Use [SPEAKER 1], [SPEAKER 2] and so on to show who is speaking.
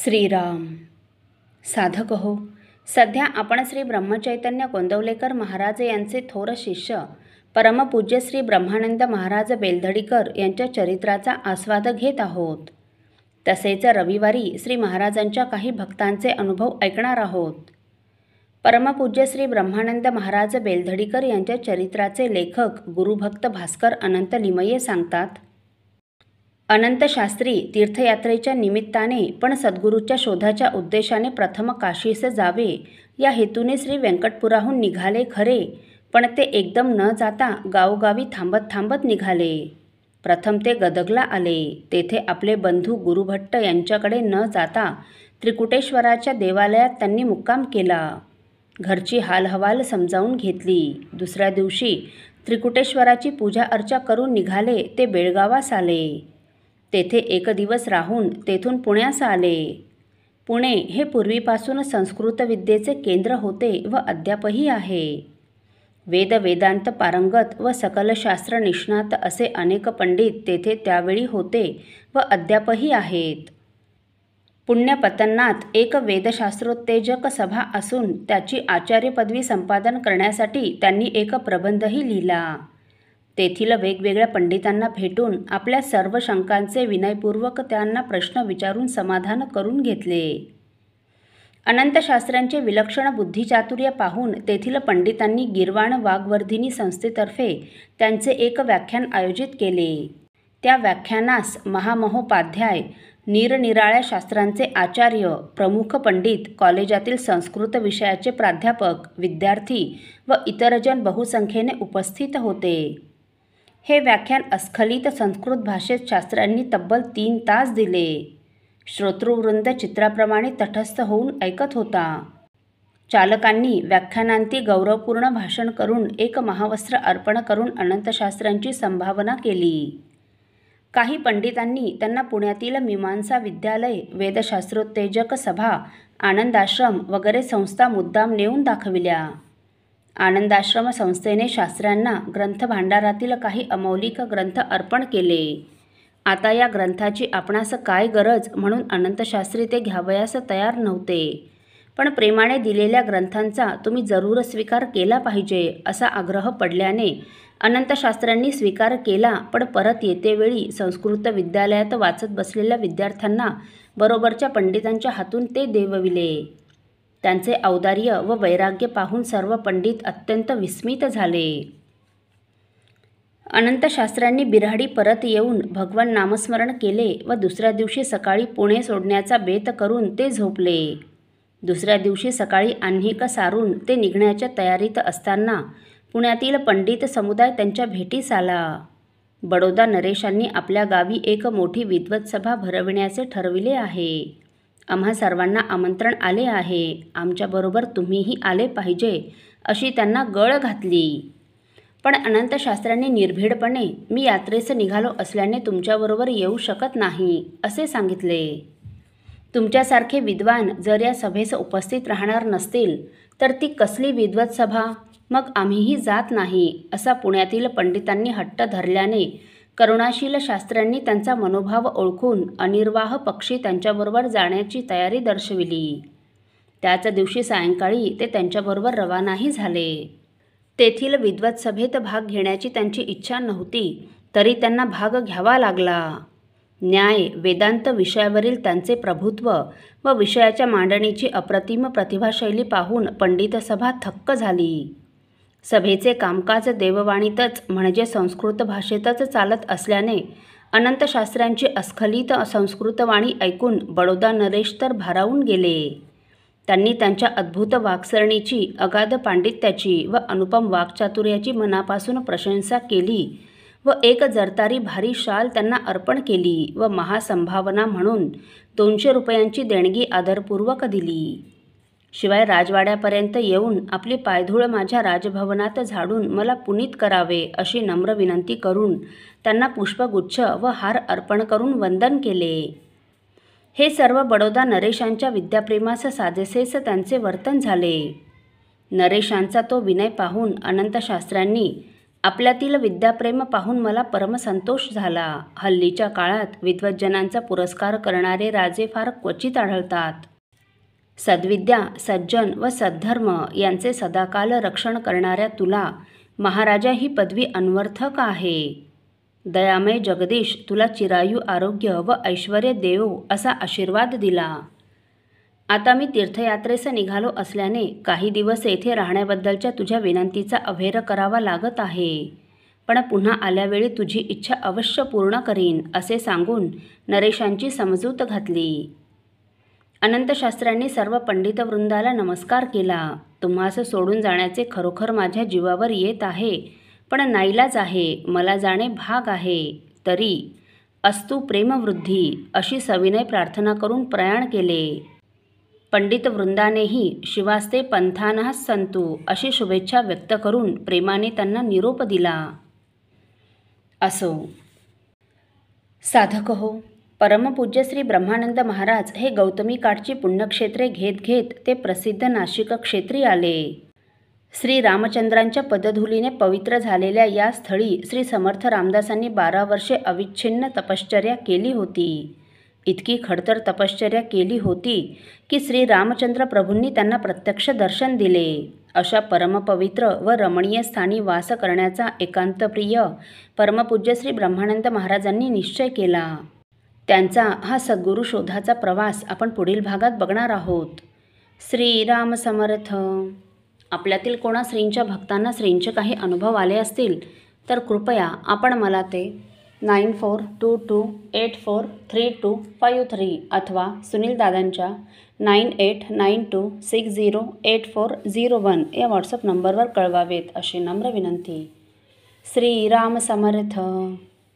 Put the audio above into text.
[SPEAKER 1] श्रीराम. साधक हो, सध्या आपण श्री ब्रह्मचैतन्य गोंदवलेकर महाराज यांचे थोर शिष्य परमपूज्य श्री ब्रह्मानंद महाराज बेलधडीकर यांच्या चरित्राचा आस्वाद घेत आहोत. तसेच रविवारी श्री महाराजांच्या काही भक्तांचे अनुभव ऐकणार आहोत. परमपूज्य श्री ब्रह्मानंद महाराज बेलधडीकर यांच्या चरित्राचे लेखक गुरुभक्त भास्कर अनंत लिमये सांगतात. अनंत शास्त्री तीर्थयात्रेच्या निमित्ताने पण सद्गुरूच्या शोधाच्या उद्देशाने प्रथम काशीस जावे या हेतूने श्री व्यंकटपुराहून निघाले खरे, पण ते एकदम न जाता गावोगावी थांबत थांबत निघाले. प्रथम ते गदगला आले. तेथे आपले बंधू गुरुभट्ट यांच्याकडे न जाता त्रिकुटेश्वराच्या देवालयात त्यांनी मुक्काम केला. घरची हालहवाल समजावून घेतली. दुसऱ्या दिवशी त्रिकुटेश्वराची पूजा अर्चा करून निघाले ते बेळगावास आले. तेथे एक दिवस राहून तेथून पुण्यास आले. पुणे हे पूर्वीपासून संस्कृत विद्येचे केंद्र होते व अद्यापही आहे. वेद वेदांत पारंगत व सकल शास्त्र निष्णात असे अनेक पंडित तेथे त्यावेळी होते व अद्यापही आहेत. पुण्यपतनात एक वेदशास्त्रोत्तेजक सभा असून त्याची आचार्य पदवी संपादन करण्यासाठी त्यांनी एक प्रबंधही लिहिला. तेथील वेगवेगळ्या पंडितांना भेटून आपल्या सर्व शंकांचे विनयपूर्वक त्यांना प्रश्न विचारून समाधान करून घेतले. अनंत शास्त्रांचे विलक्षण बुद्धिचातुर्य पाहून तेथील पंडितांनी गिरवाण वाघवर्धिनी संस्थेतर्फे त्यांचे एक व्याख्यान आयोजित केले. त्या व्याख्यानास महामहोपाध्याय, निरनिराळ्या शास्त्रांचे आचार्य, प्रमुख पंडित, कॉलेजातील संस्कृत विषयाचे प्राध्यापक, विद्यार्थी व इतरजण बहुसंख्येने उपस्थित होते. हे व्याख्यान अस्खलित संस्कृत भाषेत शास्त्रांनी तब्बल 3 तास दिले. श्रोतृवृंद चित्राप्रमाणे तटस्थ होऊन ऐकत होता. चालकांनी व्याख्यानांती गौरवपूर्ण भाषण करून एक महावस्त्र अर्पण करून अनंत शास्त्रांची संभावना केली. काही पंडितांनी त्यांना पुण्यातील मीमांसा विद्यालय, वेदशास्त्रोत्तेजक सभा, आनंदाश्रम वगैरे संस्था मुद्दाम नेऊन दाखविल्या. आनंदाश्रम संस्थेने शास्त्र्यांना ग्रंथभांडारातील काही अमौलिक ग्रंथ अर्पण केले. आता या ग्रंथाची आपणास काय गरज म्हणून अनंतशास्त्री ते घ्यावयास तयार नव्हते, पण प्रेमाने दिलेल्या ग्रंथांचा तुम्ही जरूर स्वीकार केला पाहिजे असा आग्रह पडल्याने अनंतशास्त्र्यांनी स्वीकार केला. पण परत येतेवेळी संस्कृत विद्यालयात वाचत बसलेल्या विद्यार्थ्यांना बरोबरच्या पंडितांच्या हातून ते देवविले. त्यांचे औदार्य व वैराग्य पाहून सर्व पंडित अत्यंत विस्मित झाले. अनंतशास्त्र्यांनी बिऱ्हाडी परत येऊन भगवान नामस्मरण केले व दुसऱ्या दिवशी सकाळी पुणे सोडण्याचा बेत करून ते झोपले. दुसऱ्या दिवशी सकाळी आन्हिक सारून ते निघण्याच्या तयारीत असताना पुण्यातील पंडित समुदाय त्यांच्या भेटीस आला. बडोदा नरेशांनी आपल्या गावी एक मोठी विद्वत सभा भरविण्याचे ठरविले आहे. आम्हा सर्वांना आमंत्रण आले आहे. आमच्याबरोबर तुम्हीही आले पाहिजे अशी त्यांना गळ घातली. पण अनंतशास्त्र्यांनी निर्भीडपणे मी यात्रेस निघालो असल्याने तुमच्याबरोबर येऊ शकत नाही असे सांगितले. तुमच्यासारखे विद्वान जर या सभेस उपस्थित राहणार नसतील तर ती कसली विद्वत सभा, मग आम्हीही जात नाही असा पुण्यातील पंडितांनी हट्ट धरल्याने करुणाशील शास्त्र्यांनी त्यांचा मनोभाव ओळखून अनिर्वाह पक्षी त्यांच्याबरोबर जाण्याची तयारी दर्शविली. त्याच दिवशी सायंकाळी ते त्यांच्याबरोबर रवानाही झाले. तेथील विद्वत सभेत भाग घेण्याची त्यांची इच्छा नव्हती, तरी त्यांना भाग घ्यावा लागला. न्याय वेदांत विषयावरील त्यांचे प्रभुत्व व विषयाच्या मांडणीची अप्रतिम प्रतिभाशैली पाहून पंडित सभा थक्क झाली. सभेचे कामकाज देववाणीतच म्हणजे संस्कृत भाषेतच चालत असल्याने अनंतशास्त्र्यांची अस्खलित संस्कृतवाणी ऐकून बडोदा नरेश तर भारावून गेले. त्यांनी त्यांच्या अद्भुत वाक्सरणीची, अगाध पांडित्याची व अनुपम वाक्चातुर्याची मनापासून प्रशंसा केली व एक जरतारी भारी शाल त्यांना अर्पण केली व महासंभावना म्हणून 200 रुपयांची देणगी आदरपूर्वक दिली. शिवाय राजवाड्यापर्यंत येऊन आपली पायधूळ माझ्या राजभवनात झाडून मला पुनीत करावे अशी नम्र विनंती करून त्यांना पुष्पगुच्छ व हार अर्पण करून वंदन केले. हे सर्व बडोदा नरेशांच्या विद्याप्रेमास साजेसेस त्यांचे वर्तन झाले. नरेशांचा तो विनय पाहून अनंतशास्त्र्यांनी आपल्यातील विद्याप्रेम पाहून मला परमसंतोष झाला. हल्लीच्या काळात विद्वज्जनांचा पुरस्कार करणारे राजे फार क्वचित आढळतात. सद्विद्या, सज्जन व सद्धर्म यांचे सदाकाल रक्षण करणाऱ्या तुला महाराजा ही पदवी अनर्थक आहे. दयामय जगदीश तुला चिरायू आरोग्य व ऐश्वर्य देवो असा आशीर्वाद दिला. आता मी तीर्थयात्रेस निघालो असल्याने काही दिवस येथे राहण्याबद्दलच्या तुझ्या विनंतीचा अभेर करावा लागत आहे, पण पुन्हा आल्यावेळी तुझी इच्छा अवश्य पूर्ण करीन असे सांगून नरेशांची समजूत घातली. अनंतशास्त्र्यांनी सर्व पंडितवृंदाला नमस्कार केला. तुम्हास सोडून जाण्याचे खरोखर माझ्या जीवावर येत आहे, पण नाईलाज आहे, मला जाणे भाग आहे. तरी अस्तु प्रेमवृद्धी अशी सविनय प्रार्थना करून प्रयाण केले. पंडितवृंदानेही शिवास्ते पंथानः संतु अशी शुभेच्छा व्यक्त करून प्रेमाने त्यांना निरोप दिला. असो. साधक हो, परमपूज्य श्री ब्रह्मानंद महाराज हे गौतमी काठची पुण्यक्षेत्रे घेत घेत ते प्रसिद्ध नाशिक क्षेत्री आले. श्री रामचंद्रांच्या पदधुलीने पवित्र झालेल्या या स्थळी श्री समर्थ रामदासांनी 12 वर्षे अविच्छिन्न तपश्चर्या केली होती. इतकी खडतर तपश्चर्या केली होती की श्री रामचंद्र प्रभूंनी त्यांना प्रत्यक्ष दर्शन दिले. अशा परमपवित्र व रमणीय स्थानी वास करण्याचा एकांतप्रिय परमपूज्य श्री ब्रह्मानंद महाराजांनी निश्चय केला. त्यांचा हा सद्गुरू शोधाचा प्रवास आपण पुढील भागात बघणार आहोत. श्रीराम समर्थ. आपल्यातील कोणा श्रींच्या भक्तांना श्रींचे काही अनुभव आले असतील तर कृपया आपण मला ते 9422843253 अथवा सुनील दादांच्या 9892608401 या व्हॉट्सअप नंबरवर कळवावेत अशी नम्र विनंती. श्रीराम समर्थ.